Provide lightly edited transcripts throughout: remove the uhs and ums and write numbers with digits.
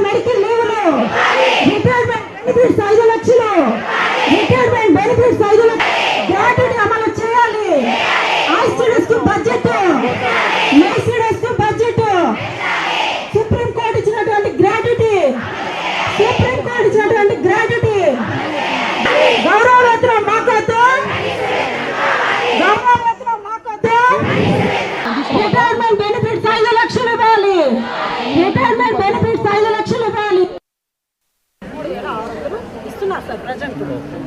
Medical లీవ్లు, retirement benefits 5 లక్షలు, retirement benefits 5 లక్షలు gratuity అమలు చేయాలి. ఐసిడిఎస్ కు బడ్జెట్, మెసిడిఎస్ కు బడ్జెట్, సుప్రీం కోర్టు ఇచ్చినటువంటి గ్రాట్యుటీ, సుప్రీం కోర్టు ఇచ్చినటువంటి గ్రాట్యుటీ, గౌరవ వేతనం మాకొద్దు, గౌరవ వేతనం మాకొద్దు, రిటైర్మెంట్ బెనిఫిట్స్ 5 లక్షలు ఇవ్వాలి, రిటైర్మెంట్ బెనిఫిట్స్ 5 లక్షలు ఇవ్వాలి. ఇస్తున్నారు సార్ ప్రజెంట్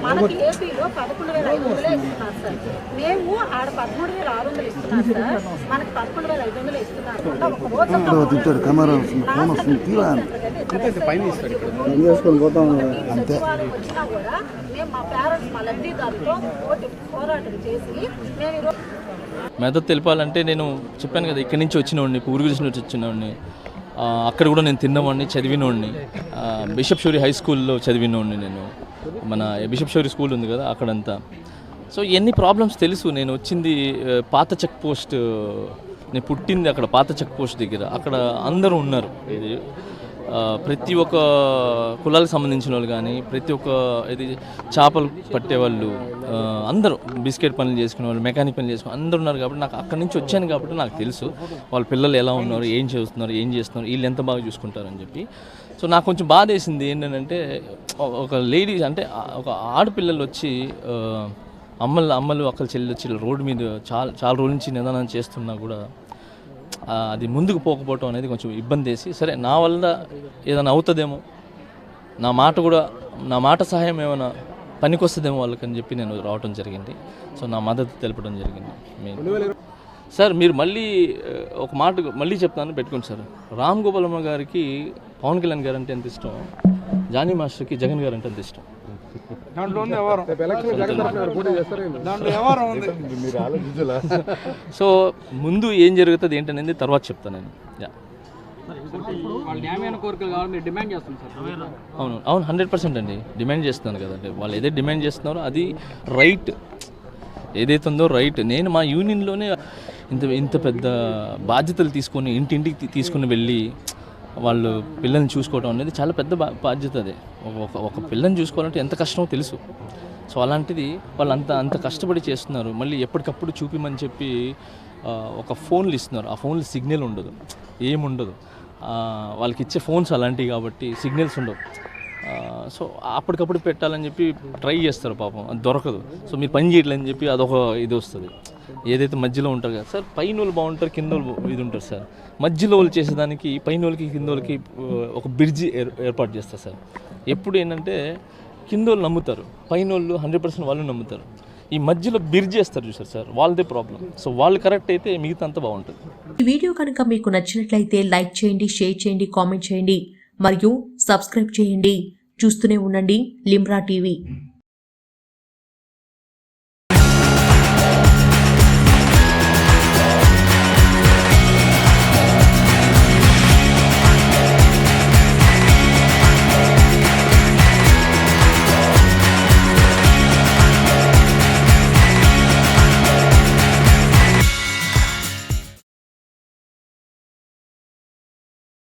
మనకి ఏపీలో 11,500 ఇస్తున్నారు సార్. మేము ఆడ 13,600 ఇస్తున్నారు సార్, మనకి 11,500 ఇస్తున్నారు. ఒక రోజు వచ్చినా కూడా మేము మా పేరెంట్స్ మా లబ్ధిదారులతో పోరాటం చేసి మేము ఈరోజు మెదడు తెలిపాలంటే నేను చెప్పాను కదా, ఇక్కడి నుంచి వచ్చినవాడిని, ఊరు గురించి నుంచి వచ్చినవాడిని. అక్కడ కూడా నేను తిన్నవాడిని, చదివినవాడిని. బిషప్ షూరి హై స్కూల్లో చదివినవాడిని నేను. మన బిషప్ షూరి స్కూల్ ఉంది కదా అక్కడంతా. సో ఎన్ని ప్రాబ్లమ్స్ తెలుసు. నేను వచ్చింది పాత చెక్ పోస్ట్, నేను పుట్టింది అక్కడ పాత చెక్ పోస్ట్ దగ్గర. అక్కడ అందరూ ఉన్నారు. ఇది ప్రతి ఒక్క కులాలకు సంబంధించిన వాళ్ళు కానీ, ప్రతి ఒక్క ఇది చేపలు పట్టేవాళ్ళు అందరూ, బిస్కెట్ పనులు చేసుకునే వాళ్ళు, మెకానిక్ పనులు చేసుకుని అందరూ ఉన్నారు. కాబట్టి నాకు అక్కడి నుంచి వచ్చాను కాబట్టి నాకు తెలుసు వాళ్ళ పిల్లలు ఎలా ఉన్నారు, ఏం చేస్తున్నారు, ఏం చేస్తున్నారు, వీళ్ళు ఎంత బాగా చూసుకుంటారని చెప్పి. సో నాకు కొంచెం బాధ వేసింది ఏంటంటే, ఒక లేడీ అంటే ఒక ఆడపిల్లలు వచ్చి అమ్మలు అక్కలు చెల్లి వచ్చి రోడ్డు మీద చాలా రోజుల నుంచి నిదానం చేస్తున్నా కూడా అది ముందుకు పోకపోవటం అనేది కొంచెం ఇబ్బంది వేసి, సరే నా వల్ల ఏదైనా అవుతుందేమో, నా మాట సహాయం ఏమైనా పనికొస్తుందేమో వాళ్ళకని చెప్పి నేను రావటం జరిగింది. సో నా మద్దతు తెలపడం జరిగింది. సార్ మీరు మళ్ళీ ఒక మాట మళ్ళీ చెప్తాను, పెట్టుకోండి సార్. రామ్ గోపాలమ్మ గారికి పవన్ కళ్యాణ్ గారు అంటే ఎంత ఇష్టం, జానీ మాస్టర్కి జగన్ గారు అంటే ఎంత ఇష్టం. సో ముందు ఏం జరుగుతుంది ఏంటనేది తర్వాత చెప్తాను నేను. అవును 100% అండి డిమాండ్ చేస్తున్నాను కదండి. వాళ్ళు ఏదైతే డిమాండ్ చేస్తున్నారో అది రైట్, ఏదైతే ఉందో రైట్. నేను మా యూనియన్లోనే ఇంత పెద్ద బాధ్యతలు తీసుకొని ఇంటింటికి తీసుకుని వెళ్ళి వాళ్ళు పిల్లల్ని చూసుకోవడం అనేది చాలా పెద్ద బాధ్యత. అదే ఒక పిల్లని చూసుకోవాలంటే ఎంత కష్టమో తెలుసు. సో అలాంటిది వాళ్ళు అంత కష్టపడి చేస్తున్నారు. మళ్ళీ ఎప్పటికప్పుడు చూపిమని చెప్పి ఒక ఫోన్లు ఇస్తున్నారు. ఆ ఫోన్లు సిగ్నల్ ఉండదు, ఏముండదు. వాళ్ళకి ఇచ్చే ఫోన్స్ అలాంటివి కాబట్టి సిగ్నల్స్ ఉండవు. సో అప్పటికప్పుడు పెట్టాలని చెప్పి ట్రై చేస్తారు, పాపం అది దొరకదు. సో మీరు పని చేయట్లేదని చెప్పి అదొక ఇది వస్తుంది. ఏదైతే మధ్యలో ఉంటారు కదా సార్, పైన వాళ్ళు బాగుంటారు, కింద వాళ్ళు ఇది ఉంటారు సార్. మధ్యలో వాళ్ళు చేసేదానికి పైన వాళ్ళకి కింద వాళ్ళకి ఒక బ్రిడ్జి ఏర్పాటు చేస్తారు సార్. ఎప్పుడు ఏంటంటే కింద వాళ్ళు నమ్ముతారు, పైన వాళ్ళు 100% వాళ్ళు నమ్ముతారు. ఈ మధ్యలో బ్రిడ్జ్ చేస్తారు చూసారు సార్, వాళ్ళదే ప్రాబ్లం. సో వాళ్ళు కరెక్ట్ అయితే మిగతా అంతా బాగుంటుంది. ఈ వీడియో కనుక మీకు నచ్చినట్లయితే లైక్ చేయండి, షేర్ చేయండి, కామెంట్ చేయండి మరియు సబ్స్క్రైబ్ చేయండి. చూస్తూనే ఉండండి లిమ్రా టీవీ.